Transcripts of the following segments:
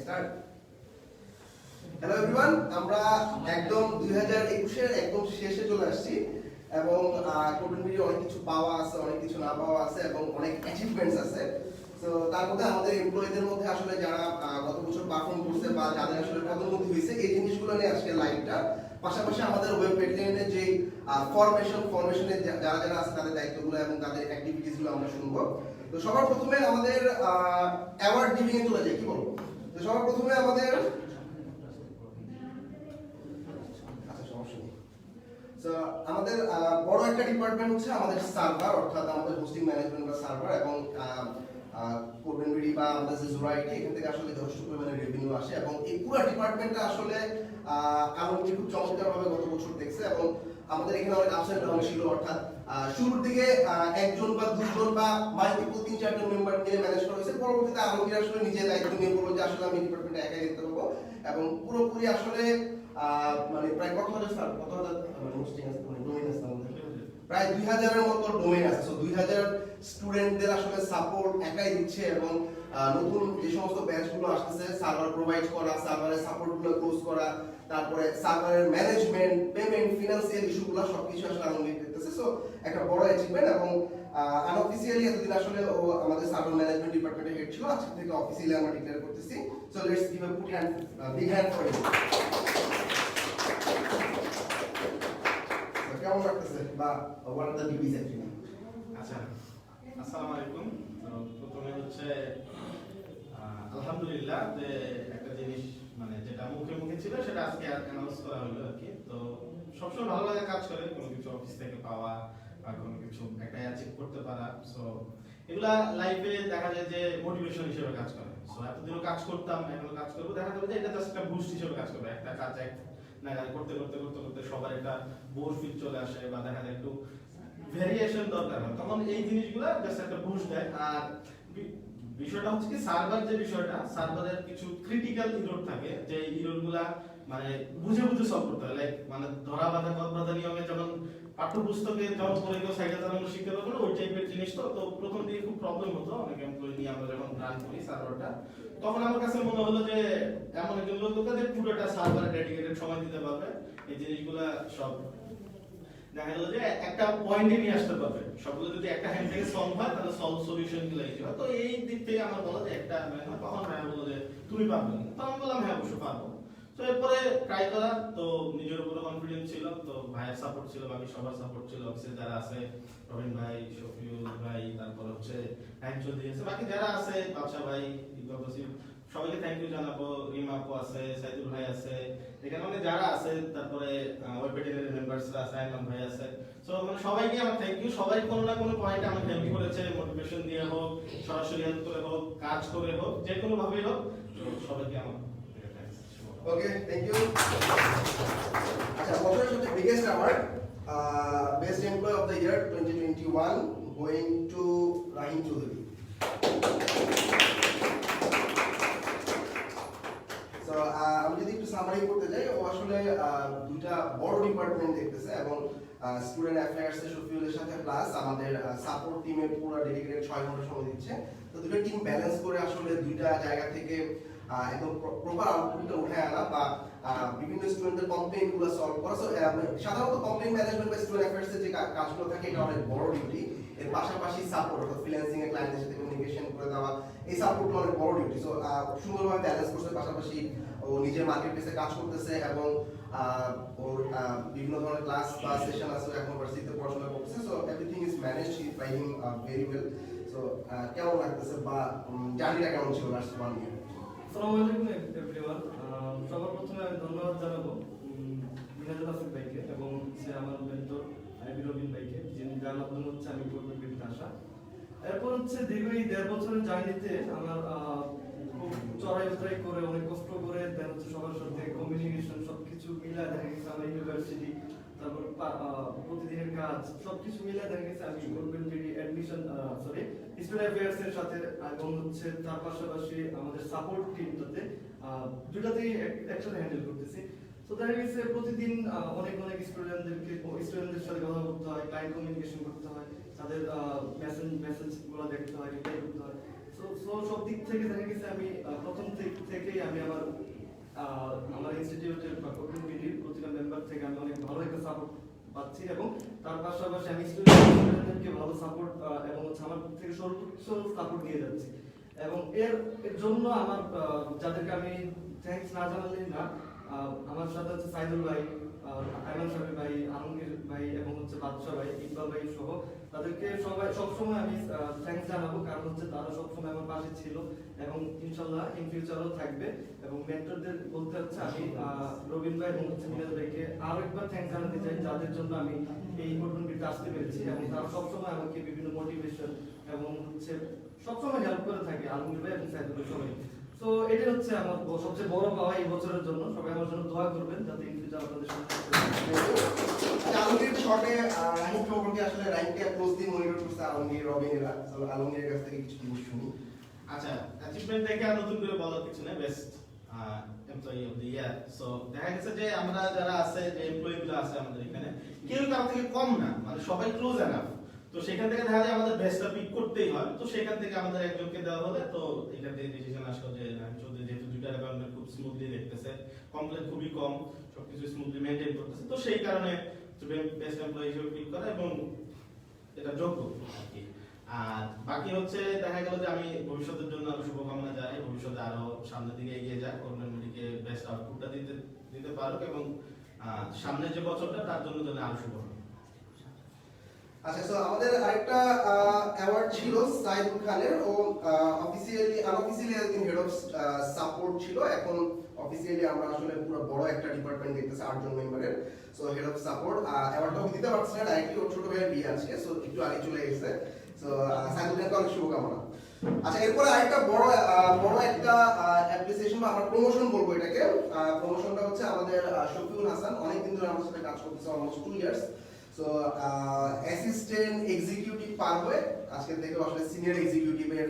Start. Hello everyone, আমরা একদম 2021 এর একদম শেষে চলে আসছি এবং কোডেন ভিডিও অনেক কিছু পাওয়া আছে, অনেক কিছু না পাওয়া আছে এবং অনেক অ্যাচিভমেন্টস আছে। তো তার মধ্যে আমাদের এমপ্লয়ীদের মধ্যে আসলে যারা গত বছর পারফর্ম করছে বা যাদের আসলে পদোন্নতি হয়েছে এই জিনিসগুলো নিয়ে আজকে লাইভটা। পাশাপাশি আমাদের ওয়েব পেজের যে ফরমেশনে যারা যারা আছে তাদের দায়িত্বগুলো এবং তাদের অ্যাক্টিভিটিসগুলো আমরা শুনবো। তো সবার প্রথমে আমাদের অ্যাওয়ার্ড গিভিং এ চলে যাই, কি বলবো? তো সবার প্রথমে আমাদের আমাদের বড় একটা ডিপার্টমেন্ট হচ্ছে আমাদের সার্ভার, অর্থাৎ আমাদের হোস্টিং ম্যানেজমেন্ট বা সার্ভার এবং কোডেনবিডি বা আমাদের যে জোরাইটি, এখান থেকে আসলে যথেষ্ট পরিমাণে রেভিনিউ আসে এবং এই পুরো ডিপার্টমেন্টটা আসলে আলোকে খুব চমৎকারভাবে গত বছর দেখছে এবং আমাদের এখানে অনেক আপস এন্ড ডাউন ছিল, অর্থাৎ শুরুর দিকে একজন বা দুজন বা মাল্টিপল 3-4 জন মেম্বার নিয়ে ম্যানেজ করা হয়েছে। পরবর্তীতে আলোকে আসলে নিজে দায়িত্ব নিয়ে বলল যে আসলে আমি ডিপার্টমেন্টে একাই দেখতে পাবো এবং পুরোপুরি আসলে মানে প্রায় কত হাজার মানে হোস্টিং আছে, মানে ডোমেইন আছে আমাদের প্রায় 2000 এর মতো ডোমেইন আছে। সো 2000 স্টুডেন্টদের আসলে সাপোর্ট একাই দিচ্ছে এবং নতুন যে সমস্ত ব্যাচগুলো আসতেছে সার্ভার প্রোভাইড করা, সার্ভারের সাপোর্টগুলো ক্লোজ করা, তারপরে সার্ভারের ম্যানেজমেন্ট, পেমেন্ট, ফিনান্সিয়াল ইস্যুগুলো সবকিছু আসলে আনন্দিত দেখতেছে। সো একটা বড় অ্যাচিভমেন্ট এবং আনঅফিশিয়ালি এতদিন আসলে ও আমাদের সার্ভার ম্যানেজমেন্ট ডিপার্টমেন্টের হেড ছিল, আজকে থেকে অফিশিয়ালি আমরা ডিক্লেয়ার করতেছি। So let's give a big hand for him. কেমন লাগতেছে বা what are the duties actually? আচ্ছা, আসসালামু আলাইকুম। প্রথমে হচ্ছে আলহামদুলিল্লাহ যে একটা জিনিস মানে যেটা মুখে মুখে ছিল সেটা আজকে অ্যানাউন্স করা হলো আর কি। তো সবসময় ভালো লাগে কাজ করে কোনো কিছু অফিস থেকে পাওয়া আর কোনো কিছু একটা অ্যাচিভ করতে পারা। সো এগুলা লাইফে দেখা যায় যে মোটিভেশন হিসেবে কাজ করে। সো এতদিনও কাজ করতাম, এখনো কাজ করবো, দেখা যাবে যে এটা জাস্ট একটা বুস্ট হিসেবে কাজ করবে। একটা কাজ করতে করতে করতে করতে সবার একটা বোর ফিল চলে আসে বা দেখা যায় একটু ভেরিয়েশন দরকার হয়, তখন এই জিনিসগুলো জাস্ট একটা বুস্ট দেয়। আর বিষয়টা হচ্ছে কি, সার্ভার যে বিষয়টা, সার্ভারের কিছু ক্রিটিক্যাল ইরর থাকে যে ইররগুলা মানে বুঝে বুঝে সলভ করতে হয়। লাইক মানে ধরা বাঁধা কদ বাঁধা নিয়মে যেমন পাঠ্যপুস্তকে যেমন পড়ে কেউ সাইকেল চালানো শিখতে পারবে না, ওই টাইপের জিনিস। তো প্রথম দিকে খুব প্রবলেম হতো অনেক এমপ্লয়ি নিয়ে আমরা যখন রান করি সার্ভারটা, তখন আমার কাছে মনে হলো যে এমন একজন লোক দরকার পুরোটা সার্ভারে ডেডিকেটেড সময় দিতে পারবে, এই জিনিসগুলা সব দেখা গেল যে একটা পয়েন্টে নিয়ে আসতে পারবে। সবগুলো যদি একটা হ্যান্ড থেকে সলভ হয় তাহলে সলিউশন গুলো ইজি হয়। তো এই দিক থেকে আমার বলা যে একটা তখন ভাইয়া বললো যে তুমি পারবে না, তো আমি বললাম হ্যাঁ অবশ্যই পারবো। তো এরপরে ট্রাই করা, তো নিজের উপরে কনফিডেন্স ছিল, তো ভাইয়ের সাপোর্ট ছিল, বাকি সবার সাপোর্ট ছিল, অফিসে যারা আছে রবিন ভাই, শফিউল ভাই, তারপর হচ্ছে চৌধুরী আছে, বাকি যারা আছে বাদশা ভাই, ইকবাল বসির, সবাইকে থ্যাংক ইউ জানাবো। রিমা আপু আছে, সাইদুল ভাই আছে, এখানে মানে যারা আছে, তারপরে ওয়েব পেজের মেম্বারসরা আছে, আইমান ভাই আছে। সো মানে সবাইকে আমার থ্যাংক ইউ। সবাই কোনো না কোনো পয়েন্টে আমাকে হেল্প করেছে, মোটিভেশন দিয়ে হোক, সরাসরি হেল্প করে হোক, কাজ করে হোক, যে কোনো ভাবেই হোক। তো সবাইকে আমার ওকে, থ্যাংক ইউ। আচ্ছা, বছরের সবচেয়ে biggest award best employee of the year 2021 going to Rahim Chowdhury. তো আমি যদি একটু সামারি করতে যাই, ও আসলে দুইটা বড় ডিপার্টমেন্ট দেখতেছে এবং স্টুডেন্ট অ্যাফেয়ার্স এর শফিউলের সাথে প্লাস আমাদের সাপোর্ট টিমের পুরো ডেডিকেটেড 6 ঘন্টা সময় দিচ্ছে। তো দুটো টিম ব্যালেন্স করে আসলে দুইটা জায়গা থেকে একদম প্রপার আউটপুটটা উঠে আনা বা বিভিন্ন স্টুডেন্টদের কমপ্লেইন গুলো সলভ করা। সাধারণত কমপ্লেইন ম্যানেজমেন্ট বা স্টুডেন্ট অ্যাফেয়ার্স এর যে কাজগুলো থাকে এটা অনেক বড় ডিউটি। এর পাশাপাশি সাপোর্ট, অর্থাৎ ফ্রিল্যান্সিং এর ক্লায়েন্টের সাথে কমিউনিকেশন করে দেওয়া, এই সাপোর্টটা অনেক বড় ডিউটি। সো সুন্দরভাবে ব্যালেন্স করছে, পাশাপাশি ও নিজের মার্কেট প্লেসে কাজ করতেছে এবং ওর বিভিন্ন ধরনের ক্লাস বা সেশন আছে, এখন ভার্সিটিতে পড়াশোনা করতেছে। So everything is managed by him very well. So কেমন লাগতেছে বা জার্নিটা কেমন ছিল লাস্ট 1 ইয়ার? আসসালামু আলাইকুম এভরিওয়ান। সবার প্রথমে আমি ধন্যবাদ জানাবো মিনাজুল হাসান ভাইকে এবং সে আমার মেন্টর আইবি রবিন ভাইকে, যার মাধ্যমে হচ্ছে আমি কোডেন ভিডিওতে আসা। এরপর হচ্ছে দীর্ঘ এই 1.5 বছরের জার্নিতে আমার খুব চড়াই উতরাই করে অনেক কষ্ট করে দেন হচ্ছে সবার সাথে কমিউনিকেশন সবকিছু মিলায় দেখা গেছে আমার ইউনিভার্সিটি, তারপর প্রতিদিনের কাজ সবকিছু মিলায় দেখা গেছে আমি কোডেন ভিডিও অ্যাডমিশন স্টুডেন্ট অ্যাফেয়ার্স এর সাথে এবং হচ্ছে তার পাশাপাশি আমাদের সাপোর্ট টিমটাতে দুটাতেই একসাথে হ্যান্ডেল করতেছি। তো দেখা গেছে প্রতিদিন অনেক অনেক স্টুডেন্টদের সাথে কথা বলতে হয়, ক্লায়েন্ট কমিউনিকেশন করতে হয়, তাদের মেসেজ গুলো দেখতে হয়, রিপ্লাই করতে হয়। সো সব দিক থেকে দেখা গেছে আমি প্রথম থেকেই আমি আমার ইনস্টিটিউটের বা কোচিং কমিটির প্রতিটা মেম্বার থেকে আমি অনেক ভালো একটা সাপোর্ট পাচ্ছি, এবং তার পাশাপাশি আমি স্টুডেন্টদেরকে ভালো সাপোর্ট এবং হচ্ছে আমার থেকে সর্বোচ্চ সাপোর্ট দিয়ে যাচ্ছি। এবং এর জন্য আমার যাদেরকে আমি থ্যাঙ্কস না জানালেই না, আমার সাথে হচ্ছে সাইদুল ভাই, আইমান শাফি ভাই, আলমগীর ভাই এবং হচ্ছে বাদশা ভাই, ইকবাল ভাই সহ তাদেরকে সবসময় আমি থ্যাঙ্কস জানাবো, কারণ হচ্ছে তারা সবসময় আমার পাশে ছিল এবং ইনশাল্লাহ ইন ফিউচারও থাকবে। এবং মেন্টরদের বলতে হচ্ছে আমি রবিন ভাই এবং হচ্ছে মিনাজ ভাইকে আরো একবার থ্যাঙ্কস জানাতে চাই, যাদের জন্য আমি এই কোর্টরুমটিতে আসতে পেরেছি, এবং তারা সবসময় আমাকে বিভিন্ন মোটিভেশন এবং হচ্ছে সবসময় হেল্প করে থাকে, আলমগীর ভাই এবং সাইদুল ভাই সবাই। তো এটাই হচ্ছে আমার সবচেয়ে বড় পাওয়া এই বছরের জন্য। সবাই আমার জন্য দোয়া করবেন যাতে ইন ফিউচার আপনাদের সাথে আলমগীর শর্টে রাহিম সম্পর্কে আসলে রাহিমকে ক্লোজলি মনিটর করছে আলমগীর, রবিনেরা। তো আলমগীরের কাছ থেকে কিছু জিনিস শুনি। আচ্ছা, অ্যাচিভমেন্ট দেখে আর নতুন করে বলার কিছু নেই, best employee of the year. So দেখা গেছে যে আমরা যারা আছে, যে এমপ্লয়িগুলো আছে আমাদের এখানে, কেউ কারো থেকে কম না, মানে সবাই ক্লোজ এনাফ। তো সেখান থেকে দেখা যায় আমাদের বেস্টটা পিক করতেই হয়। তো সেখান থেকে আমাদের একজনকে দেওয়া হলে, তো এখান থেকে ডিসিশন আসলো যে রাহিম চৌধুরী যেহেতু দুইটা ডিপার্টমেন্ট খুব স্মুথলি দেখতেছে, কমপ্লেন খুবই কম, সবকিছু স্মুথলি মেনটেন করতেছে, তো সেই কারণে বেস্ট এমপ্লয়ি হিসেবে পিক করা এবং এটা যোগ্য আর কি। আর বাকি হচ্ছে দেখা গেল যে আমি ভবিষ্যতের জন্য আরো শুভকামনা জানাই, ভবিষ্যতে আরো সামনের দিকে এগিয়ে যাক, কর্মীকে বেস্ট আউটপুটটা দিতে পারুক, এবং সামনের যে বছরটা তার জন্য যেন আরো শুভ হয়। আচ্ছা, সো আমাদের আরেকটা অ্যাওয়ার্ড ছিল সাইদুল খানের। ও অফিসিয়ালি আনঅফিসিয়ালি একদিন হেড অফ সাপোর্ট ছিল, এখন অফিসিয়ালি আমরা আসলে পুরো বড় একটা ডিপার্টমেন্ট দেখতেছি 8 জন মেম্বারের। সো হেড অফ সাপোর্ট অ্যাওয়ার্ডটা দিতে পারছে না ডাইরেক্টলি, ওর ছোট ভাইয়ের বিয়ে আছে, সো একটু আগে চলে গেছে। সো সাইদুল খানকে অনেক শুভকামনা। আচ্ছা, এরপরে আরেকটা বড় একটা অ্যাপ্রিসিয়েশন বা আমরা প্রমোশন বলবো এটাকে। প্রমোশনটা হচ্ছে আমাদের শফিউল হাসান, অনেকদিন ধরে আমাদের সাথে কাজ করতেছে, almost 2 years. So assistant executive পার হয়ে আজকে থেকে আসলে সিনিয়র এক্সিকিউটিভের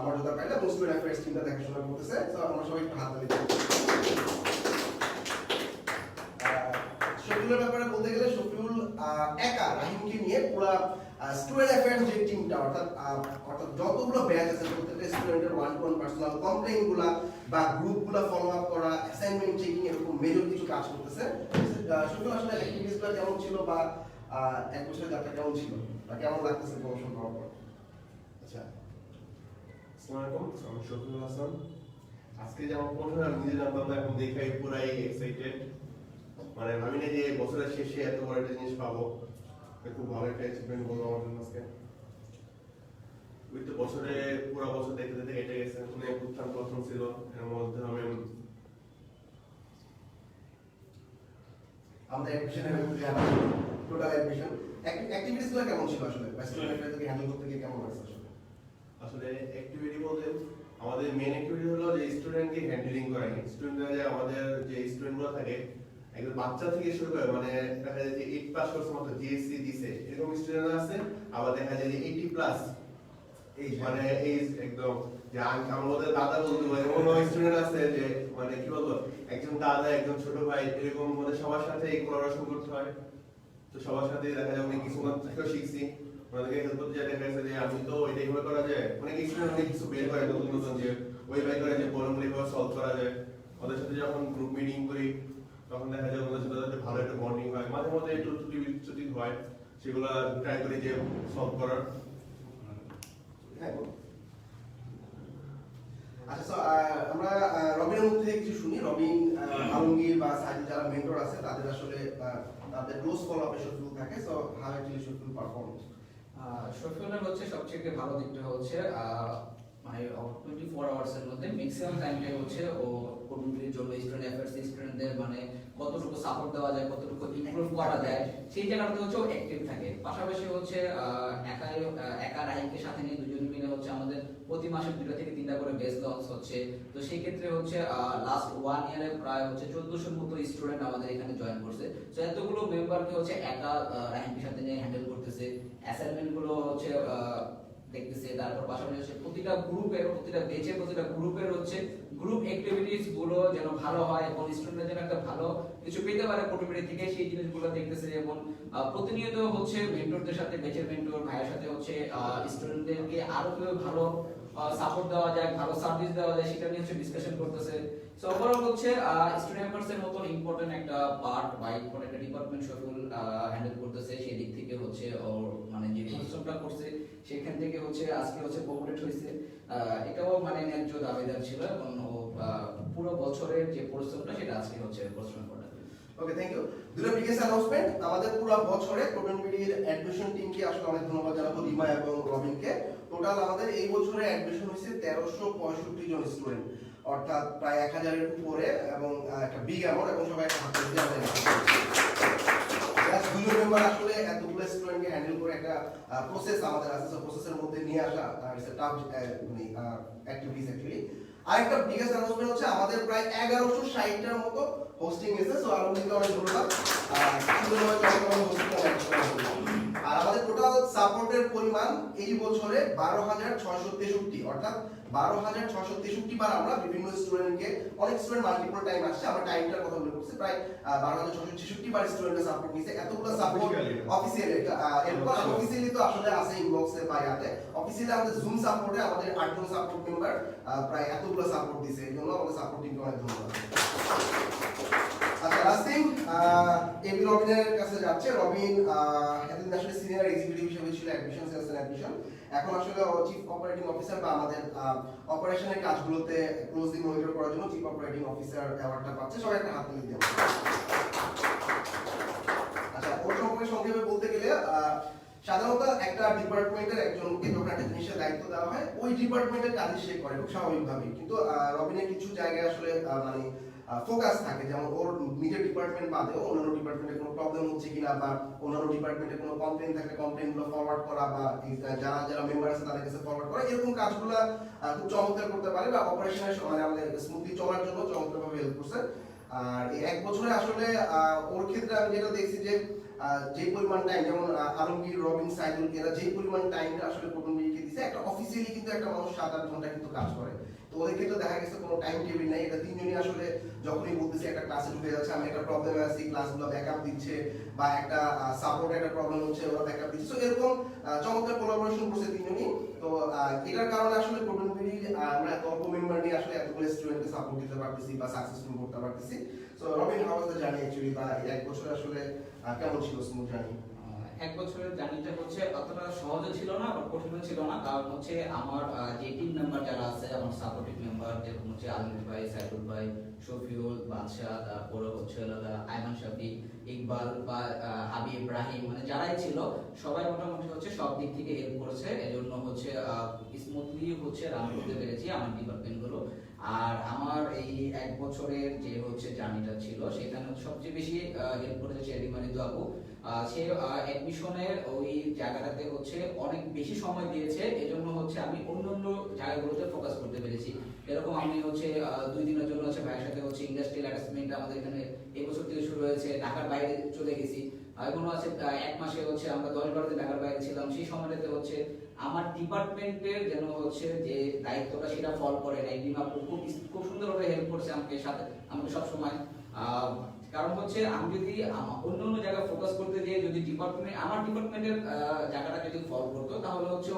মর্যাদা পাইলে এবং স্টুডেন্ট অ্যাফেয়ার্স টিমটা দেখাশোনা করতেছে। সো আমরা সবাই একটু হাত তালি দিই। শফিউলের ব্যাপারে বলতে গেলে শফিউল একা রাহিমকে নিয়ে পুরো স্টুডেন্ট অ্যাফেয়ার্স যে টিমটা, অর্থাৎ যতগুলো ব্যাচ আছে প্রত্যেকটা স্টুডেন্টের ওয়ান টু ওয়ান পার্সোনাল কমপ্লেইনগুলা বা গ্রুপগুলা ফলো আপ করা, অ্যাসাইনমেন্ট চেকিং, এরকম মেজর কিছু কাজ করতেছে। শফিউল আসলে অ্যাক্টিভিটিসগুলো কেমন ছিল বা এক বছরের যাত্রা কেমন ছিল বা কেমন লাগতেছে প্রমোশন পাওয়ার পর? আচ্ছা, আসসালামু আলাইকুম, আমি শফিউল হাসান। আজকে যে আমার প্রমোশন আমি নিজে জানতাম না, এখন দেখাই পুরাই এক্সাইটেড। মানে ভাবি না যে বছরের শেষে এত বড় একটা জিনিস পাবো, এটা খুব ভালো একটা অ্যাচিভমেন্ট বলবো আমার জন্য আজকে। ওই তো বছরে পুরো বছর দেখতে দেখতে কেটে গেছে, অনেক উত্থান পতন ছিল, এর মধ্যে আমি আমাদের অ্যাডমিশনের টোটাল অ্যাডমিশন অ্যাক্টিভিটিসগুলো কেমন ছিল আসলে? বা স্টুডেন্ট অ্যাফেয়ার্সকে হ্যান্ডেল করতে গিয়ে কেমন লাগছে আসলে? আসলে অ্যাক্টিভিটি বলতে আমাদের মেইন অ্যাক্টিভিটি হলো যে স্টুডেন্টকে হ্যান্ডলিং করা। স্টুডেন্টরা যে আমাদের যে স্টুডেন্টগুলো থাকে একদম বাচ্চা থেকে শুরু করে, মানে দেখা যায় যে 8 পাস করছে মাত্র জিএসসি দিছে এরকম স্টুডেন্ট আছে, আবার দেখা যায় যে 80 প্লাস এই মানে এই একদম যে আমাদের দাদা বলতে পারে এমন স্টুডেন্ট আছে যে মানে কি বলবো, একজন দাদা একজন ছোট ভাই এরকম, মানে সবার সাথে এই কোলাবোরেশন করতে হয়। তো সবার সাথে দেখা যায় অনেক কিছু থেকেও শিখছি, ওনাদেরকে হেল্প করতে দেখা গেছে যে আমি তো এটা এইভাবে করা যায়, অনেক স্টুডেন্ট অনেক কিছু বের করে নতুন নতুন যে ওইভাবে করে যে প্রবলেমগুলো এইভাবে সলভ করা যায়। ওদের সাথে যখন গ্রুপ মিটিং করি তখন দেখা যায় ওদের সাথে ভালো একটা বন্ডিং হয়, মাঝে মধ্যে একটু ত্রুটি হয়, সেগুলো ট্রাই করি যে সলভ করার। হ্যাঁ, আচ্ছা, সো আমরা রবিনের মুখ থেকে কিছু শুনি। রবিন, আলমগীর বা সাইদুল যারা মেন্টর আছে তাদের আসলে তাদের ক্লোজ ফলো আপে শফিউল থাকে। So how actually Shafiul perform? শফিউলের হচ্ছে সবচেয়ে ভালো দিকটা হচ্ছে মানে 24 আওয়ার্স এর মধ্যে ম্যাক্সিমাম টাইমটাই হচ্ছে ও কমিউনিটির জন্য স্টুডেন্ট অ্যাফেয়ার্স স্টুডেন্টদের মানে কতটুকু সাপোর্ট দেওয়া যায়, কতটুকু ইমপ্রুভ করা যায় সেই জায়গাটাতে হচ্ছে ও অ্যাক্টিভ থাকে। পাশাপাশি হচ্ছে একা রাহিমকে সাথে নিয়ে দুজন মিলে হচ্ছে আমাদের প্রতি মাসে 2 থেকে 3টা করে বেস লঞ্চ হচ্ছে। তো সেই ক্ষেত্রে হচ্ছে লাস্ট 1 ইয়ারে প্রায় হচ্ছে 1400 মতো স্টুডেন্ট আমাদের এখানে জয়েন করছে। তো এতগুলো মেম্বারকে হচ্ছে একা রাহিমকে সাথে নিয়ে হ্যান্ডেল করতেছে, অ্যাসাইনমেন্ট গুলো হচ্ছে দেখতেছে। তারপর পাশাপাশি হচ্ছে প্রতিটা ব্যাচের প্রতিটা গ্রুপের হচ্ছে গ্রুপ অ্যাক্টিভিটিস গুলো যেন ভালো হয় এবং স্টুডেন্টরা যেন একটা ভালো কিছু পেতে পারে কমিউনিটি থেকে, সেই জিনিসগুলো দেখতেছে। যেমন প্রতিনিয়ত হচ্ছে মেন্টরদের সাথে, ব্যাচের মেন্টর ভাইয়ের সাথে হচ্ছে স্টুডেন্টদেরকে আরো কিভাবে ভালো সাপোর্ট দেওয়া যায়, ভালো সার্ভিস দেওয়া যায়, সেটা নিয়ে হচ্ছে ডিসকাশন করতেছে। সো ওভারঅল হচ্ছে স্টুডেন্ট অ্যাফেয়ার্স এর মতন ইম্পর্টেন্ট একটা পার্ট বা ইম্পর্টেন্ট একটা ডিপার্টমেন্ট শফিউল হ্যান্ডেল করতেছে। সেই দিক থেকে হচ্ছে ওর মানে যে পরিশ্রমটা করছে সেখান থেকে হচ্ছে আজকে হচ্ছে প্রমোটেড হয়েছে। এটাও মানে ন্যায্য দাবিদার ছিল এবং ও পুরো বছরের যে পরিশ্রমটা সেটা আজকে হচ্ছে পরিশ্রম করে। ওকে, থ্যাংক ইউ। দুটো বিগেস্ট অ্যানাউন্সমেন্ট, আমাদের পুরো বছরে কোডন বিডির অ্যাডমিশন টিমকে আসলে অনেক ধন্যবাদ জানাবো, রিমা এবং রবিনকে। টোটাল আমাদের এই বছরে অ্যাডমিশন হয়েছে 1365 জন স্টুডেন্ট, অর্থাৎ প্রায় 1000-এর উপরে, এবং একটা বিগ অ্যামাউন্ট, এবং সবাই একটা হাতে দিয়ে আমাদের দুজন মেম্বার আসলে এতগুলো স্টুডেন্টকে হ্যান্ডেল করে একটা প্রসেস আমাদের আছে। প্রসেসের মধ্যে নিয়ে আসা it's a tough activities actually. আরেকটা বিগেস্ট অ্যানাউন্সমেন্ট হচ্ছে আমাদের প্রায় 1160টার মতো হোস্টিং এসে, সো আলমদিকে অনেক ধন্যবাদ। আর আমাদের টোটাল সাপোর্টের পরিমাণ এই বছরে 12,663, অর্থাৎ 12,663 বার আমরা বিভিন্ন স্টুডেন্টকে, অনেক স্টুডেন্ট মাল্টিপল টাইম আসছে, আমরা টাইমটার কথা বলে করছি, প্রায় 12,663 বার স্টুডেন্টের সাপোর্ট নিছে। এতগুলো সাপোর্ট অফিসিয়ালি, এরপর অফিসিয়ালি তো আসলে আছে ইনবক্সে বা ইয়াতে, অফিসিয়ালি আমাদের জুম সাপোর্টে আমাদের 8 জন সাপোর্ট মেম্বার প্রায় এতগুলো সাপোর্ট দিছে, এই জন্য আমাদের সাপোর্ট টিমকে অনেক ধন্যবাদ। আচ্ছা, লাস্ট থিং, এবি রবিনের কাছে যাচ্ছে। রবিন এতদিন আসলে সিনিয়র এক্সিকিউটিভ হিসেবে ছিল অ্যাডমিশন, সেলস এন্ড অ্যাডমিশন। এখন আসলে চিফ অপারেটিং অফিসার বা আমাদের অপারেশনের কাজগুলোতে ক্লোজলি মনিটর করার জন্য চিফ অপারেটিং অফিসার অ্যাওয়ার্ডটা পাচ্ছে। সবাই একটা হাত তালি দিন। আচ্ছা, ওর সম্পর্কে সংক্ষেপে বলতে গেলে সাধারণত একটা ডিপার্টমেন্টের একজনকে যখন একটা জিনিসের দায়িত্ব দেওয়া হয়, ওই ডিপার্টমেন্টের কাজ সে করে খুব স্বাভাবিকভাবেই। কিন্তু রবিনের কিছু জায়গায় আসলে মানে ফোকাস থাকে, যেমন ওর নিজের ডিপার্টমেন্ট বাদেও অন্যান্য ডিপার্টমেন্টে কোনো প্রবলেম হচ্ছে কিনা, বা অন্যান্য ডিপার্টমেন্টে কোনো কমপ্লেইন থাকলে কমপ্লেইনগুলো ফরওয়ার্ড করা, বা যারা যারা মেম্বার আছে তাদের কাছে ফরওয়ার্ড করা, এরকম কাজগুলো খুব চমৎকার করতে পারে, বা অপারেশনের মানে আমাদের স্মুথলি চলার জন্য চমৎকারভাবে হেল্প করছে। আর এই এক বছরে আসলে ওর ক্ষেত্রে আমি যেটা দেখছি যে যে পরিমাণ টাইম, যেমন আলমগীর, রবিন, সাইদুল, এরা যে পরিমাণ টাইমটা আসলে কোটনবিকে দিছে, একটা অফিসিয়ালি কিন্তু একটা মানুষ 7-8 ঘন্টা কিন্তু কাজ করে। তো ওদের ক্ষেত্রে দেখা গেছে কোনো টাইম টেবিল নাই, এটা তিনজনই আসলে যখনই বলতেছে একটা ক্লাসে ঢুকে যাচ্ছে, আমি একটা প্রবলেমে আছি, ক্লাসগুলো ব্যাকআপ দিচ্ছে, বা একটা সাপোর্ট একটা প্রবলেম হচ্ছে, ওরা ব্যাকআপ দিচ্ছে। তো এরকম চমৎকার কোলাবোরেশন করছে তিনজনই। তো এটার কারণে আসলে কোটনবির আমরা এত অল্প মেম্বার নিয়ে আসলে এতগুলো স্টুডেন্টকে সাপোর্ট দিতে পারতেছি বা সাকসেসফুল করতে পারতেছি। So Robin, how was the journey actually, বা এই এক বছর আসলে কেমন ছিল স্মুথ জার্নি? এক বছরের জার্নিটা হচ্ছে অতটা সহজও ছিল না, আবার কঠিনও ছিল না। কারণ হচ্ছে আমার যে টিম মেম্বার যারা আছে, আমার সাপোর্টিভ মেম্বার, যেরকম হচ্ছে আলমগীর ভাই, সাইদুল ভাই, শফিউল, বাদশা, তারপরে হচ্ছে আইমান শাফি, ইকবাল বা হাবিব, ইব্রাহিম, মানে যারাই ছিল সবাই মোটামুটি হচ্ছে সব দিক থেকে হেল্প করেছে। এজন্য হচ্ছে স্মুথলি হচ্ছে রান করতে পেরেছি আমার ডিপার্টমেন্টগুলো। আর আমার এই এক বছরের যে হচ্ছে জার্নিটা ছিল, সেখানে সবচেয়ে বেশি হেল্প করেছে রিমানিদু আপু। সে অ্যাডমিশনের ওই জায়গাটাতে হচ্ছে অনেক বেশি সময় দিয়েছে, এজন্য হচ্ছে আমি অন্যান্য জায়গাগুলোতে ফোকাস করতে পেরেছি। এরকম আমি হচ্ছে 2 দিনের জন্য হচ্ছে ভাইয়ের সাথে হচ্ছে ইন্ডাস্ট্রিয়াল অ্যাটাচমেন্ট আমাদের এখানে এই বছর থেকে শুরু হয়েছে, ঢাকার বাইরে চলে গেছি। এখনো আছে 1 মাসে হচ্ছে আমরা 10-12 দিন ঢাকার বাইরে ছিলাম। সেই সময়টাতে হচ্ছে আমার ডিপার্টমেন্টের যেন হচ্ছে যে দায়িত্বটা সেটা ফল করে নাই, রিমা খুব সুন্দরভাবে হেল্প করছে আমাকে সবসময়। কারণ হচ্ছে আমি যদি অন্য অন্য জায়গায় ফোকাস করতে গিয়ে যদি আমার ডিপার্টমেন্টের জায়গাটা যদি ফল করতো, তাহলে হচ্ছে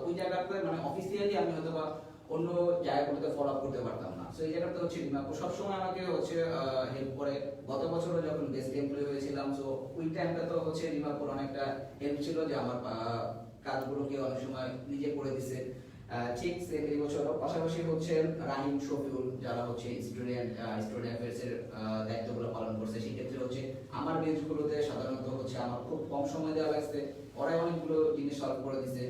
ওই জায়গাতে মানে অফিসিয়ালি আমি হয়তো বা অন্য জায়গাগুলোতে ফলো আপ করতে পারতাম না। সো এই জায়গাতে হচ্ছে রিমা সবসময় আমাকে হচ্ছে হেল্প করে। গত বছরও যখন বেস্ট এমপ্লয়ি হয়েছিলাম, সো ওই টাইমটা তো হচ্ছে রিমাপুর অনেকটা হেল্প ছিল, যে আমার কাজগুলোকে অনেক সময় নিজে করে দিছে। ঠিক সেম এই বছরও পাশাপাশি হচ্ছে রাহিম, শফিউল, যারা হচ্ছে স্টুডেন্ট অ্যাফেয়ার্স এর দায়িত্বগুলো পালন করছে। সেই ক্ষেত্রে হচ্ছে আমার বেঞ্চগুলোতে সাধারণত হচ্ছে আমার খুব কম সময় দেওয়া লাগছে, ওরাই অনেকগুলো জিনিস সলভ করে দিছে।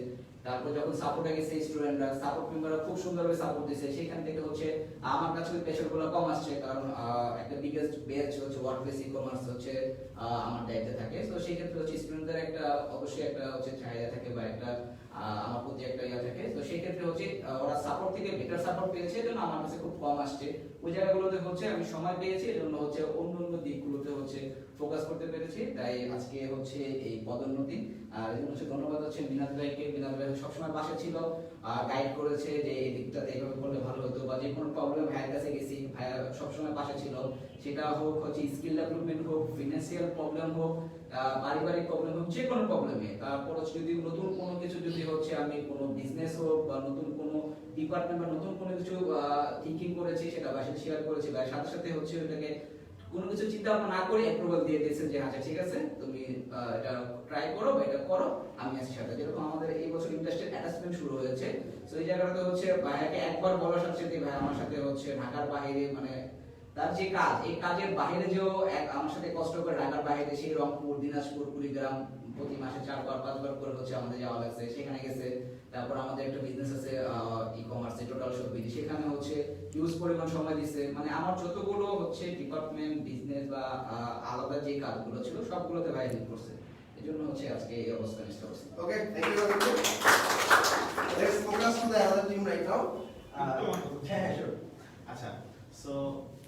তারপর যখন সাপোর্টে গেছে স্টুডেন্টরা, সাপোর্ট মেম্বাররা খুব সুন্দরভাবে সাপোর্ট দিছে। সেখান থেকে হচ্ছে আমার কাছে প্রেশারগুলো কম আসছে, কারণ একটা বিগেস্ট ব্যাচ হচ্ছে ওয়ার্কপ্লেস ই-কমার্স হচ্ছে আমার দায়িত্বে থাকে। তো সেই ক্ষেত্রে হচ্ছে স্টুডেন্টদের একটা অবশ্যই একটা হচ্ছে চাহিদা থাকে, বা একটা আমার প্রতি একটা ইয়া থাকে। তো সেই ক্ষেত্রে হচ্ছে ওরা সাপোর্ট থেকে বেটার সাপোর্ট পেয়েছে, এজন্য আমার কাছে খুব কম আসছে। ওই জায়গাগুলোতে হচ্ছে আমি সময় পেয়েছি, এজন্য হচ্ছে অন্য অন্য দিকগুলোতে হচ্ছে ফোকাস করতে পেরেছি। তাই আজকে হচ্ছে এই পদোন্নতি। আর এজন্য হচ্ছে ধন্যবাদ হচ্ছে মিনাত ভাইকে। মিনাত ভাই সবসময় পাশে ছিল, গাইড করেছে যে এই দিকটাতে এইভাবে করলে ভালো হতো, বা যে কোনো প্রবলেম ভাইয়ের কাছে গেছি, ভাইয়া সবসময় পাশে ছিল। সেটা হোক হচ্ছে স্কিল ডেভেলপমেন্ট হোক, ফিনান্সিয়াল প্রবলেম হোক, পারিবারিক প্রবলেম হোক, যে কোনো প্রবলেমে। তারপর যদি নতুন কোনো কিছু যদি হচ্ছে আমি কোনো বিজনেস হোক বা নতুন কোনো ডিপার্টমেন্ট বা নতুন কোনো কিছু থিঙ্কিং করেছি সেটা ভাইয়ের সাথে শেয়ার করেছি, ভাইয়ের সাথে সাথে হচ্ছে ওটাকে কোনো কিছু চিন্তা ভাবনা না করে অ্যাপ্রুভাল দিয়ে দিয়েছেন যে আচ্ছা ঠিক আছে তুমি এটা ট্রাই করো বা এটা করো, আমি আছি সাথে। যেরকম আমাদের এই বছর ইন্ডাস্ট্রিয়াল অ্যাটাচমেন্ট শুরু হয়েছে, তো এই জায়গাটাতে হচ্ছে ভাইয়াকে একবার বলার সাথে সাথে ভাই আমার সাথে হচ্ছে ঢাকার বাইরে মানে তার যে কাজ, এই কাজের বাইরে যেও আমার সাথে কষ্ট করে ঢাকার বাইরে সেই রংপুর, দিনাজপুর, কুড়িগ্রাম প্রতি মাসে 4-5 বার করে হচ্ছে আমাদের যাওয়া লাগছে, সেখানে গেছে। তারপর আমাদের একটা বিজনেস আছে ই-কমার্সে, টোটাল শপিং, সেখানে হচ্ছে ইউজ পরিমাণ সময় দিছে। মানে আমার যতগুলো হচ্ছে ডিপার্টমেন্ট বিজনেস বা আলাদা যে কাজগুলো ছিল সবগুলোতে ভাই হেল্প করছে, এই জন্য হচ্ছে আজকে এই অবস্থা নিতে পারছি। Okay, thank you very much. Let's focus to the other team right now. Yeah, sure. আচ্ছা, সো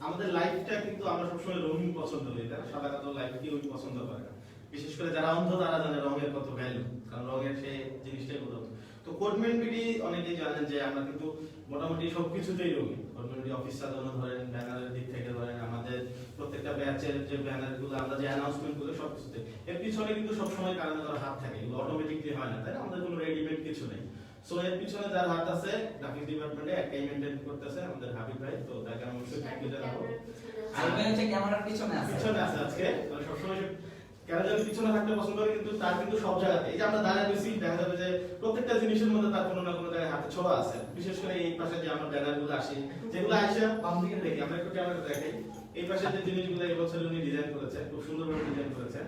আমাদের লাইফটা কিন্তু আমরা সবসময় রঙিন পছন্দ করি, তাই না? সাদা কালো লাইফ কেউ পছন্দ করে না। বিশেষ করে যারা অন্ধ তারা জানে রঙের কত ভ্যালু, কারণ রঙের সেই জিনিসটাই বোঝা। তো কোডমেন্ট বিডি অনেকেই জানেন যে আমরা কিন্তু মোটামুটি সবকিছুতেই রঙিন। কোডমেন্ট বিডি অফিস সাজানো ধরেন, ব্যানারের দিক থেকে ধরেন, আমাদের প্রত্যেকটা ব্যাচের যে ব্যানারগুলো, আমরা যে অ্যানাউন্সমেন্টগুলো সবকিছুতে, এর পিছনে কিন্তু সবসময় কারণ কারো হাত থাকে, এগুলো অটোমেটিকলি হয় না, তাই না? আমাদের কোনো রেডিমেড কিছু নেই। সো এর পিছনে যার হাত আছে গ্রাফিক্স ডিপার্টমেন্টে একটাই মেইনটেইন করতেছে আমাদের হাবিব ভাই, তো তাকে আমি অবশ্যই থ্যাংক ইউ জানাবো। আমি হচ্ছে ক্যামেরার পিছনে আছে, পিছনে আছে আজকে, মানে সবসময় কেন যেন পিছনে থাকতে পছন্দ করে, কিন্তু তার কিন্তু সব জায়গাতে, এই যে আমরা দাঁড়ায় রয়েছি, দেখা যাবে যে প্রত্যেকটা জিনিসের মধ্যে তার কোনো না কোনো জায়গায় হাতে ছোঁয়া আছে। বিশেষ করে এই পাশে যে আমরা ব্যানার গুলো আসি, যেগুলো আসে বাম দিকে দেখি, আমরা একটু ক্যামেরা দেখাই, এই পাশে যে জিনিসগুলো এই বছর উনি ডিজাইন করেছে, খুব সুন্দরভাবে ডিজাইন করেছে।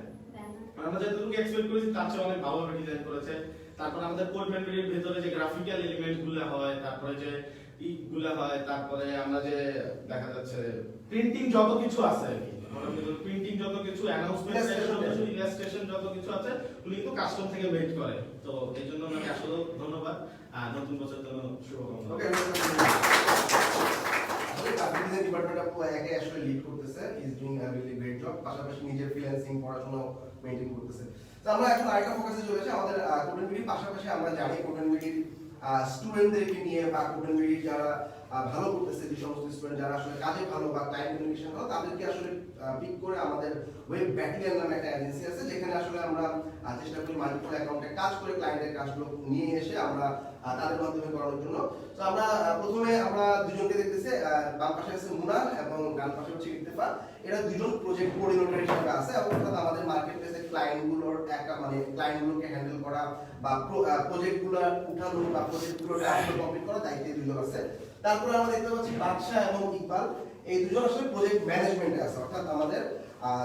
আমরা যতটুকু এক্সপেক্ট করেছি তার চেয়ে অনেক ভালোভাবে ডিজাইন করেছে। তারপর আমাদের কোডমেন্টের ভিতরে যে গ্রাফিক্যাল এলিমেন্ট গুলো হয়, তারপরে যে ইগুলো হয়, তারপরে আমরা যে দেখা যাচ্ছে প্রিন্টিং যত কিছু আছে আর কি, প্রিন্টিং যত কিছু, অ্যানাউন্সমেন্ট যত কিছু, ইলাস্ট্রেশন যত কিছু আছে, উনি কিন্তু কাস্টম থেকে মেড করে। তো এই জন্য ওনাকে আসলে ধন্যবাদ, আর নতুন বছর জন্য শুভকামনা। Okay, আসলে ডিপার্টমেন্ট আপু একে আসলে লিড করতেছে, is doing a really great job, পাশাপাশি নিজের ফ্রিল্যান্সিং পড়াশোনা মেইনটেইন করতেছে। তো আমরা এখন আরেকটা ফোকাসে চলে আসি, আমাদের কোডেন বিডির পাশাপাশি আমরা জানি কোডেন বিডির স্টুডেন্টদেরকে নিয়ে বা কোডেন বিডি যারা ভালো করতেছে, যে সমস্ত স্টুডেন্ট যারা আসলে কাজে ভালো বা ক্লায়েন্ট কমিউনিকেশন ভালো, তাদেরকে আসলে পিক করে আমাদের ওয়েব ব্যাটালিয়ন নামে একটা এজেন্সি আছে, যেখানে আসলে আমরা চেষ্টা করি মাল্টিপল অ্যাকাউন্টে কাজ করে ক্লায়েন্টের কাজগুলো নিয়ে এসে আমরা তাদের মাধ্যমে করানোর জন্য। তো আমরা প্রথমে আমরা দুজনকে দেখতেছি, বাম পাশে আছে মুনা এবং ডান পাশে হচ্ছে ইত্তেফাক। এরা দুজন প্রজেক্ট কোঅর্ডিনেটর হিসেবে আছে, এবং অর্থাৎ আমাদের মার্কেট প্লেসে ক্লায়েন্টগুলোর একটা মানে ক্লায়েন্টগুলোকে হ্যান্ডেল করা বা প্রজেক্টগুলো উঠানো বা প্রজেক্টগুলো কমপ্লিট করা দায়িত্বে দুজন আছে। তারপরে আমরা দেখতে পাচ্ছি বাদশা এবং ইকবাল, এই দুজন আসলে প্রজেক্ট ম্যানেজমেন্টে আছে, অর্থাৎ আমাদের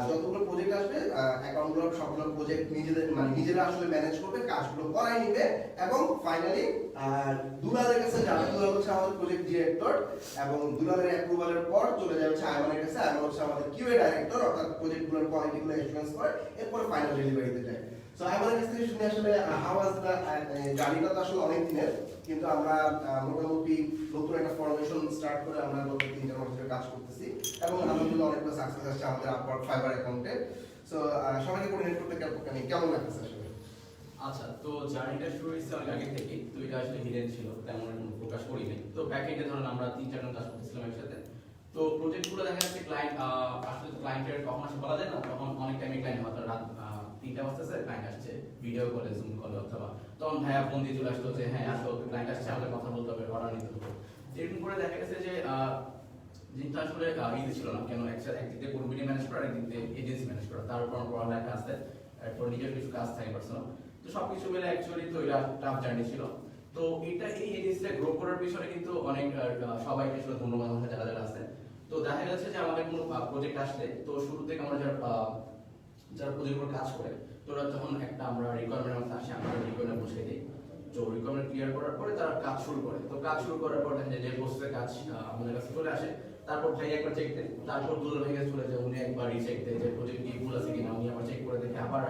যতগুলো প্রজেক্ট আসবে অ্যাকাউন্টগুলো সবগুলো প্রজেক্ট নিজেদের মানে নিজেরা আসলে ম্যানেজ করবে, কাজগুলো করাই নিবে। এবং ফাইনালি দুলালের কাছে যাবে, দুলাল হচ্ছে আমাদের প্রজেক্ট ডিরেক্টর, এবং দুলালের অ্যাপ্রুভালের পর চলে যাবে হচ্ছে আয়মানের কাছে, আয়মান হচ্ছে আমাদের কিউএ ডাইরেক্টর, অর্থাৎ প্রজেক্টগুলোর কোয়ালিটিগুলো অ্যাসুরেন্স করে, এরপরে ফাইনাল ডেলিভারিতে যায়। সো আয়মানের কাছ থেকে শুনে আসলে হাউ ওয়াজ দ্য জার্নিটা, তো আসলে অনেক দিনের, কিন্তু আমরা মোটামুটি নতুন একটা ফর্মেশন স্টার্ট করে আমরা গত 3 মাস ধরে কাজ করতেছি, এবং আলহামদুলিল্লাহ অনেকটা সাকসেস আসছে আমাদের আপওয়ার্ড ফাইবার অ্যাকাউন্টে। সো সবাইকে কোঅর্ডিনেট করতে কেমন লাগতেছে আসলে? আচ্ছা, তো জার্নিটা শুরু হয়েছে অনেক আগে থেকে, তো এটা আসলে হিডেন ছিল, তেমন কোনো প্রকাশ করিনি। তো ব্যাক এন্ডে ধরুন আমরা 3-4 জন কাজ করতেছিলাম একসাথে। তো প্রজেক্টগুলো দেখা যাচ্ছে ক্লায়েন্ট আসলে ক্লায়েন্টের কখন আসে বলা যায় না, তখন অনেক টাইমে ক্লায়েন্ট হয়তো রাত 3টা বাজতেছে, ক্লায়েন্ট আসছে ভিডিও কলে, জুম কলে, অথবা তখন ভাইয়া ফোন দিয়ে চলে আসলো যে হ্যাঁ আসো, ক্লায়েন্ট আসছে, আমাদের কথা বলতে হবে, অর্ডার নিতে হবে। এরকম করে দেখা গেছে যে জিনিসটা আসলে ইজি ছিল না, কেন একদিক দিয়ে কোম্পানি ম্যানেজ করা, একদিক দিয়ে এজেন্সি ম্যানেজ করা, তার উপর পড়ালেখা আসতে, এরপর নিজের কিছু কাজ থাকে পার্সোনাল, তো সবকিছু মিলে অ্যাকচুয়ালি তো এটা টাফ জার্নি ছিল। তো এটা এই এজেন্সিটা গ্রো করার পিছনে কিন্তু অনেক সবাইকে আসলে ধন্যবাদ আমাদের যারা যারা আছে। তো দেখা যাচ্ছে যে আমাদের কোনো প্রজেক্ট আসলে, তো শুরু থেকে আমরা যারা প্রজেক্টের কাজ করে, তো ওরা যখন একটা আমরা রিকোয়ারমেন্ট মধ্যে আসে, আমরা রিকোয়ারমেন্ট বসিয়ে দিই, তো রিকোয়ারমেন্ট ক্লিয়ার করার পরে তারা কাজ শুরু করে। তো কাজ শুরু করার পর দেখা যায় যে বসে কাজ আমাদের কাছে চলে আসে, তারপর ভাই একবার চেক দেয়, তারপর দুলাল ভাই কাছে চলে যায়, উনি একবার রিচেক দেয় যে প্রজেক্ট কি ভুল আছে কিনা, উনি আবার চেক করে দেখে, আবার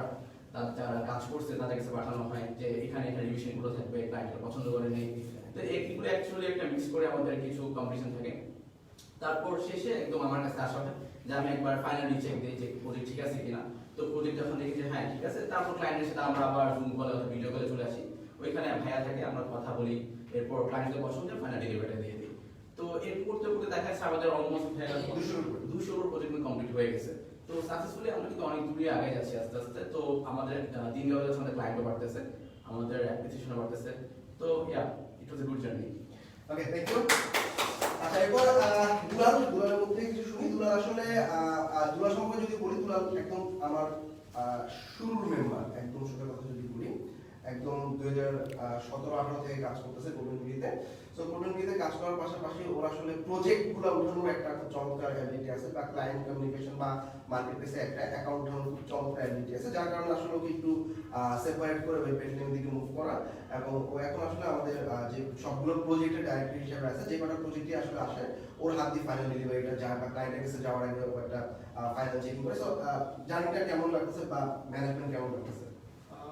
যারা কাজ করছে তাদের কাছে পাঠানো হয় যে এখানে এখানে রিভিশন গুলো থাকবে, ক্লায়েন্টরা পছন্দ করে নেই। তো এইগুলো অ্যাকচুয়ালি একটা মিক্স করে আমাদের কিছু কম্পিটিশন থাকে। তারপর শেষে একদম আমার কাছে আসা হয় যে আমি একবার ফাইনালি চেক দিই যে প্রজেক্ট ঠিক আছে কিনা। তো প্রজেক্ট যখন দেখি যে হ্যাঁ ঠিক আছে, তারপর ক্লায়েন্টের সাথে আমরা আবার জুম কলে অথবা ভিডিও কলে চলে আসি, ওইখানে ভাইয়া থাকে, আমরা কথা বলি, এরপর ক্লায়েন্টের পছন্দের ফাইনাল ডেলিভারিটা দিয়ে দিই। তো এরকম করতে করতে দেখা যাচ্ছে আমাদের অলমোস্ট 200 প্রজেক্ট কমপ্লিট হয়ে গেছে। তো সাকসেসফুলি আমরা কিন্তু অনেক দূরে আগে যাচ্ছি আস্তে আস্তে। তো আমাদের দিন যাওয়া যাচ্ছে, আমাদের ক্লায়েন্টও বাড়তেছে, আমাদের অ্যাপ্লিকেশনও বাড়তেছে। তো yeah, it was a good journey. Okay, thank you. আচ্ছা, এরপর দুলালের মধ্যে কিছু শুনি। দুলাল আসলে দুলাল সম্পর্কে যদি বলি, দুলাল একদম আমার শুরুর মেম্বার, একদম শুরুর কথা যদি বলি, একদম 2017-18 থেকে কাজ করতেছে কোর্বেনবিডিতে। সো কোর্বেনবিডিতে কাজ করার পাশাপাশি ওর আসলে প্রজেক্টগুলো ওঠানোর একটা খুব চমৎকার অ্যাবিলিটি আছে, বা ক্লায়েন্ট কমিউনিকেশন বা মার্কেট প্লেসে একটা অ্যাকাউন্ট ওঠানোর খুব চমৎকার অ্যাবিলিটি আছে, যার কারণে আসলে ওকে একটু সেপারেট করে ওয়েব পেজের দিকে মুভ করা। এবং ও এখন আসলে আমাদের যে সবগুলো প্রজেক্টের ডাইরেক্টর হিসেবে আছে, যে কটা প্রজেক্টই আসলে আসে ওর হাত দিয়ে ফাইনাল ডেলিভারিটা যায়, বা ক্লায়েন্টের কাছে যাওয়ার আগে ও একটা ফাইনাল চেকিং করে। সো জার্নিটা কেমন লাগতেছে বা ম্যানেজমেন্ট কেমন লাগতেছে?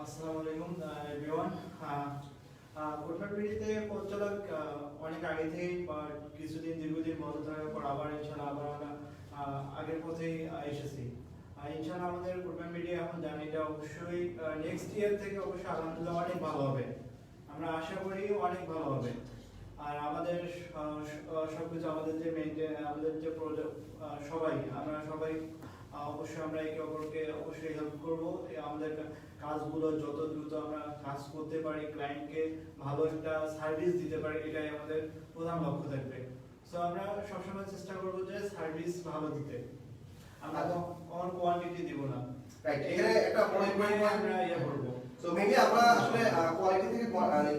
আসসালামু আলাইকুম এভরিওয়ান। কোর্বেনবিডিতে পথ চলা অনেক আগে থেকেই, কিছুদিন দীর্ঘদিন বন্ধ থাকার পর আবার ইনশাআল্লাহ আবার আমরা আগের পথেই এসেছি। ইনশাআল্লাহ আমাদের কোর্বেনবিডি এখন জার্নিটা অবশ্যই নেক্সট ইয়ার থেকে অবশ্যই আলহামদুলিল্লাহ অনেক ভালো হবে, আমরা আশা করি অনেক ভালো হবে। আর আমাদের সবকিছু, আমাদের যে মেইনটেইন, আমাদের যে সবাই, আমরা সবাই অবশ্যই আমরা একে অপরকে অবশ্যই হেল্প করব, আমাদের কাজগুলো যত দ্রুত আমরা কাজ করতে পারি, ক্লায়েন্টকে ভালো একটা সার্ভিস দিতে পারি, এটাই আমাদের প্রধান লক্ষ্য থাকবে। সো আমরা সবসময় চেষ্টা করব যে সার্ভিস ভালো দিতে, আমরা অন কোয়ান্টিটি দিব না। রাইট, এখানে একটা বড় পয়েন্ট আমরা ইয়ে করব। সো মেবি আমরা আসলে কোয়ালিটি থেকে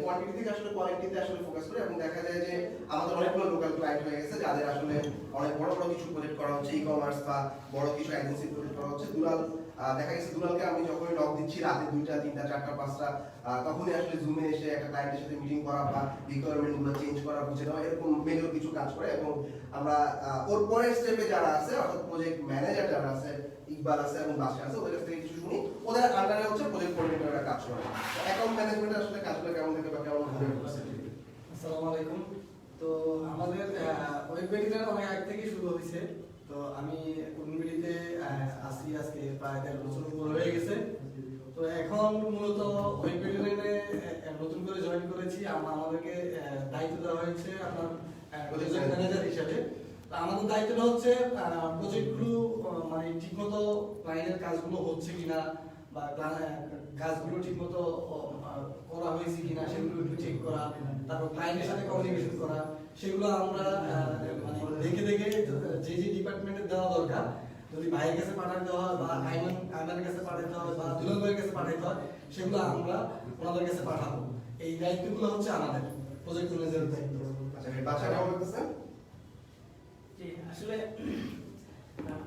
কোয়ান্টিটি থেকে আসলে কোয়ালিটিতে আসলে ফোকাস করি, এবং দেখা যায় যে আমাদের অনেকগুলো লোকাল ক্লায়েন্ট হয়ে গেছে যাদের আসলে অনেক বড় বড় কিছু প্রজেক্ট করা হচ্ছে, ই কমার্স বা বড় কিছু এজেন্সি প্রজেক্ট করা হচ্ছে। দুলাল দেখা গেছে দুলালকে আমি যখনই লক দিচ্ছি রাতে 2টা 3টা 4টা 5টা, তখনই আসলে জুমে এসে একটা ক্লায়েন্টের সাথে মিটিং করা বা রিকোয়ারমেন্ট গুলো চেঞ্জ করা, বুঝে নেওয়া, এরকম মেজর কিছু কাজ করে। এবং আমরা ওর পরের স্টেপে যারা আছে, অর্থাৎ প্রজেক্ট ম্যানেজার যারা আছে, ইকবাল আছে এবং বাদশা আছে, ওদের কাছ থেকে কিছু শুনি। ওদের আন্ডারে হচ্ছে প্রজেক্ট কোঅর্ডিনেটররা কাজ করে। অ্যাকাউন্ট ম্যানেজমেন্ট আসলে কাজগুলো কেমন থাকে বা কেমন হবে? আসসালামু আলাইকুম। তো আমাদের ওয়েববিডিটা অনেক আগে থেকে শুরু হয়েছে। তো আমি কোর্বেনবিডিতে আসি আজকে প্রায় 13 বছর উপর হয়ে গেছে। তো এখন মূলত ওয়েববিডিতে নতুন করে জয়েন করেছি। আমাদেরকে দায়িত্ব দেওয়া হয়েছে আপনার প্রজেক্ট ম্যানেজার হিসেবে। তো আমাদের দায়িত্বটা হচ্ছে প্রজেক্টগুলো মানে ঠিকমতো ক্লায়েন্টের কাজগুলো হচ্ছে কিনা, বা কাজগুলো ঠিকমতো করা হয়েছে কিনা সেগুলো একটু চেক করা, তারপর ক্লায়েন্টের সাথে কমিউনিকেশন করা, সেগুলো আমরা মানে দেখে দেখে যে যে ডিপার্টমেন্টে দেওয়া দরকার, যদি ভাইয়ের কাছে পাঠাতে হয় বা আইমানের কাছে পাঠাতে হয় বা দুলাল ভাইয়ের কাছে পাঠাতে হয়, সেগুলো আমরা ওনাদের কাছে পাঠাবো। এই দায়িত্বগুলো হচ্ছে আমাদের প্রজেক্ট ম্যানেজারের দায়িত্ব। আচ্ছা, বাচ্চা কেমন লাগতেছে? জি, আসলে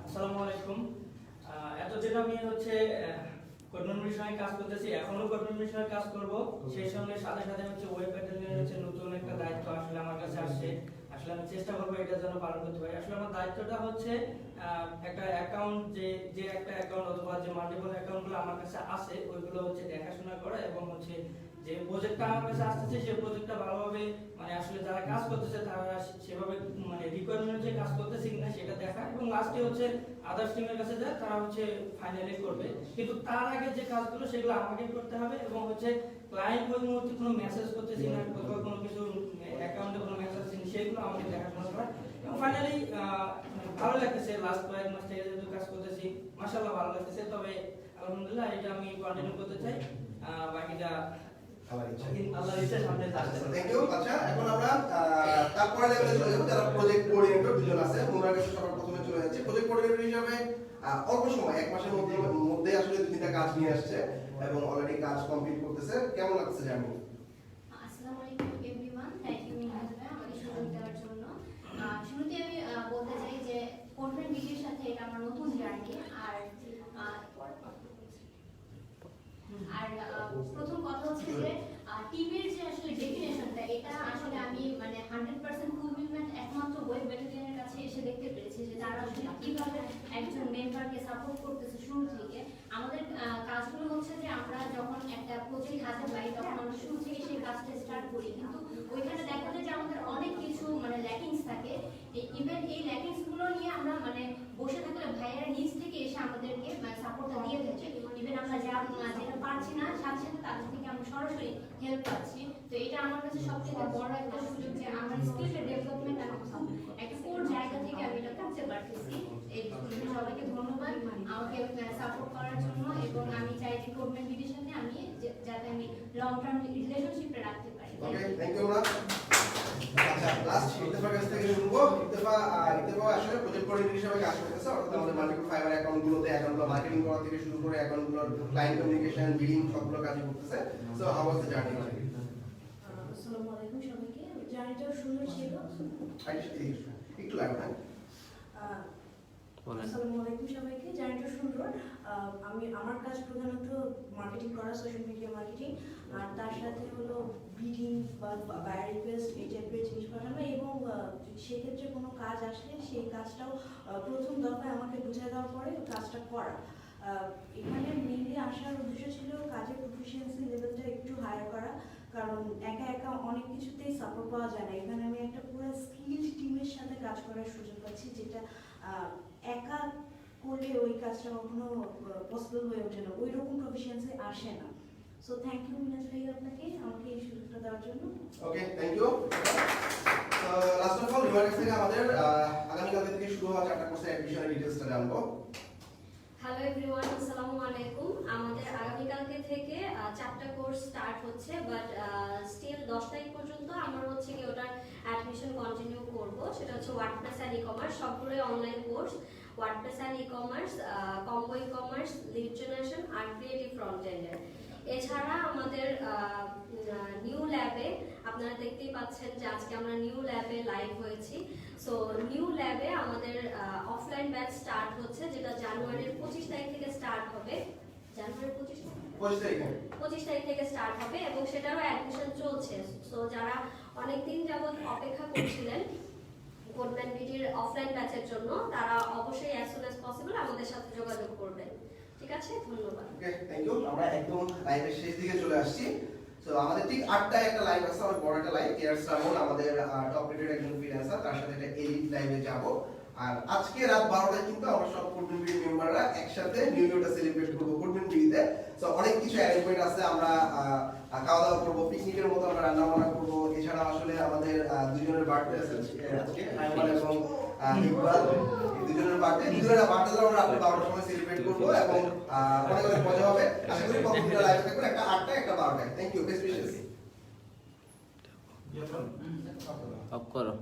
আসসালামু আলাইকুম। এতদিন আমি হচ্ছে কোর্বেনবিডির সঙ্গে কাজ করতেছি, এখনো কোর্বেনবিডির সঙ্গে কাজ করব। সেই সঙ্গে সাথে সাথে হচ্ছে ওয়েব প্যাটার্নের হচ্ছে নতুন একটা দায়িত্ব আসলে আমার কাছে আসছে। আসলে আমি চেষ্টা করবো এটার জন্য পালন করতে পারি। আসলে আমার দায়িত্বটা হচ্ছে একটা অ্যাকাউন্ট, যে একটা অ্যাকাউন্ট অথবা যে মাল্টিপল অ্যাকাউন্টগুলো আমার কাছে আছে ওইগুলো হচ্ছে দেখাশোনা করা, এবং হচ্ছে যে প্রজেক্টটা আমার কাছে আসতেছে সেই প্রজেক্টটা ভালোভাবে মানে আসলে যারা কাজ করতেছে তারা সেভাবে মানে রিকোয়ারমেন্ট যে কাজ করতেছে কিনা সেটা দেখা, এবং লাস্টে হচ্ছে আদার্স টিমের কাছে যায়, তারা হচ্ছে ফাইনালি করবে। কিন্তু তার আগে যে কাজগুলো সেগুলো আমাকে করতে হবে, এবং হচ্ছে ক্লায়েন্ট ওই মুহূর্তে কোনো মেসেজ করতেছি না, কোথাও কোনো কিছু অ্যাকাউন্টে কোনো মেসেজ আসেনি, সেগুলো আমাকে দেখাশোনা করা। এবং ফাইনালি ভালো লাগতেছে, লাস্ট কয়েক মাস থেকে যেহেতু কাজ করতেছি মাশাআল্লাহ ভালো লাগতেছে। তবে আলহামদুলিল্লাহ এটা আমি কন্টিনিউ করতে চাই, বাকিটা আল্লাহর ইচ্ছা সামনে আসছে। Thank you. আচ্ছা, এখন আমরা তারপরে লেভেলে চলে যাব, যারা প্রজেক্ট কোঅর্ডিনেটর দুজন আছে, ওনার কাছে সবার প্রথমে চলে যাচ্ছে। প্রজেক্ট কোঅর্ডিনেটর হিসেবে অল্প সময় 1 মাসের মধ্যে আসলে 2-3টা কাজ নিয়ে আসছে এবং অলরেডি কাজ কমপ্লিট করতেছে। কেমন লাগছে জার্নি? আসসালামু আলাইকুম এভরিওয়ান, থ্যাংক ইউ মিনহাজ ভাই আমাকে সুযোগ দেওয়ার জন্য। শুরুতে আমি বলতে চাই যে কোর্বেনবিডির সাথে এটা আমার নতুন জার্নি। আর প্রথম কথা হচ্ছে যে টিমের যে আসলে ডেফিনেশনটা, এটা আসলে আমি মানে 100% ফুলফিলমেন্ট একমাত্র ওয়েব ব্যাটালিয়নের কাছে এসে দেখতে পেরেছি, যে তারা আসলে কিভাবে একজন মেম্বারকে সাপোর্ট করতেছে শুরু থেকে। আমাদের কাজগুলো হচ্ছে যে আমরা যখন একটা প্রজেক্ট হাতে পাই তখন আমরা শুরু থেকে সেই কাজটা স্টার্ট করি, কিন্তু ওইখানে দেখা যায় যে আমাদের অনেক কিছু মানে ল্যাকিংস থাকে। ইভেন এই ল্যাকিংস গুলো নিয়ে আমরা মানে বসে থাকলে ভাইয়েরা নিজ থেকে এসে আমাদেরকে মানে সাপোর্টটা দিয়ে থাকে। ইভেন আমরা যেটা পারছি না সাথে সাথে তাদের থেকে আমরা সরাসরি হেল্প পাচ্ছি। তো এটা আমার কাছে সবথেকে বড় একটা সুযোগ যে আমার স্কিলটা ডেভেলপমেন্ট আমি একটা কোর জায়গা থেকে আমি এটা করতে পারতেছি। এই সবাইকে ধন্যবাদ আমাকে সাপোর্ট করার জন্য, এবং আমি চাই যে কোর্বেনবিডির সাথে আমি যাতে আমি লং টার্ম রিলেশনশিপে রাখতে পারি। ওকে, থ্যাংক ইউ ম্যাম। আচ্ছা, লাস্ট ইত্তেফাক কাছ থেকে শুনবো। ইত্তেফাক আসলে প্রজেক্ট কোঅর্ডিনেটর হিসেবে কাজ করতেছে, অর্থাৎ আমাদের মাল্টিপল ফাইবার অ্যাকাউন্টগুলোতে অ্যাকাউন্টগুলো মার্কেটিং করা থেকে শুরু করে অ্যাকাউন্টগুলোর ক্লায়েন্ট কমিউনিকেশন, বিলিং সবগুলো কাজ করতেছে। So how was the journey? আসসালামু আলাইকুম সবাইকে। জার্নিটা সুন্দর ছিল। একটু লাগবে না? আসসালামু আলাইকুম সবাইকে। জার্নিটা সুন্দর। আমার কাজ প্রধানত মার্কেটিং করা, সোশ্যাল মিডিয়া মার্কেটিং, আর তার সাথে হলো বিডিং বা বায়ার রিকোয়েস্ট এই টাইপের জিনিস পাঠানো, এবং সেক্ষেত্রে কোনো কাজ আসলে সেই কাজটাও প্রথম দফায় আমাকে বুঝিয়ে দেওয়ার পরে কাজটা করা। এখানে মেইনলি আসার উদ্দেশ্য ছিল কাজের প্রফিসিয়েন্সি লেভেলটা একটু হায়ার করা, কারণ একা একা অনেক কিছুতেই সাপোর্ট পাওয়া যায় না। এখানে আমি একটা পুরো স্কিলড টিমের সাথে কাজ করার সুযোগ পাচ্ছি, যেটা একা করলে ওই কাজটা কখনো পসিবল হয়ে ওঠে না, ওই রকম প্রফিসিয়েন্সি আসে না। সো থ্যাংক ইউ মিনাজ ভাই আপনাকে আমাকে এই সুযোগটা দেওয়ার জন্য। ওকে, থ্যাংক ইউ। তো লাস্ট অফ অল রিমার্কস থেকে আমাদের আগামীকাল থেকে শুরু হওয়া 4টা কোর্সের অ্যাডমিশনের ডিটেইলসটা জানবো। হ্যালো এভরিওয়ান, আসসালামু আলাইকুম। আমাদের আগামীকালকে থেকে 4টা কোর্স স্টার্ট হচ্ছে, বাট স্টিল 10 তারিখ পর্যন্ত আমরা হচ্ছে কি ওটার অ্যাডমিশন কন্টিনিউ করব। সেটা হচ্ছে ওয়ার্ডপ্রেস অ্যান্ড ই-কমার্স, সবগুলোই online course. WordPress and e-commerce, combo e-commerce, lead generation আর ক্রিয়েটিভ ফ্রন্ট এন্ডের। এছাড়া আমাদের নিউ ল্যাবে আপনারা দেখতেই পাচ্ছেন যে আজকে আমরা নিউ ল্যাবে লাইভ হয়েছি। সো নিউ ল্যাবে আমাদের অফলাইন ব্যাচ স্টার্ট হচ্ছে, যেটা জানুয়ারির 25 তারিখ থেকে স্টার্ট হবে। জানুয়ারির 25 তারিখ থেকে স্টার্ট হবে, এবং সেটারও অ্যাডমিশন চলছে। সো যারা অনেকদিন যাবত অপেক্ষা করছিলেন কোডম্যান বিডির অফলাইন ব্যাচের জন্য, তারা অবশ্যই অ্যাজ সুন অ্যাজ পসিবল আমাদের সাথে যোগাযোগ করবেন। ঠিক আছে, ধন্যবাদ। ওকে, থ্যাংক ইউ। আমরা একদম লাইভের শেষ দিকে চলে আসছি। সো আমাদের ঠিক 8টায় একটা লাইভ আছে, আমাদের বড় একটা লাইভ। কেয়ার শ্রাবণ আমাদের টপ রেটেড একজন ফ্রিল্যান্সার, তার সাথে একটা এলিট লাইভে যাব। আর আজকে রাত 12টায় কিন্তু আমরা সব কোডম্যান বিডি মেম্বাররা একসাথে নিউ ইয়ারটা সেলিব্রেট করব কোডম্যান বিডিতে। সো অনেক কিছু অ্যারেঞ্জমেন্ট আছে, আমরা খাওয়া দাওয়া করব, পিকনিকের মতো আমরা রান্না বান্না করব। এছাড়া আসলে আমাদের দুজনের বার্থডে আছে আজকে, আইমান এবং ইকবাল। দুজনের বার্থডে, দুজনের বার্থডে আমরা রাত 12টার সময় সেলিব্রেট করব, এবং অনেক অনেক মজা হবে। আশা করি কম্পিউটার লাইভ থাকবে একটা 8টায় একটা 12টায়। Thank you, best wishes. Off করো।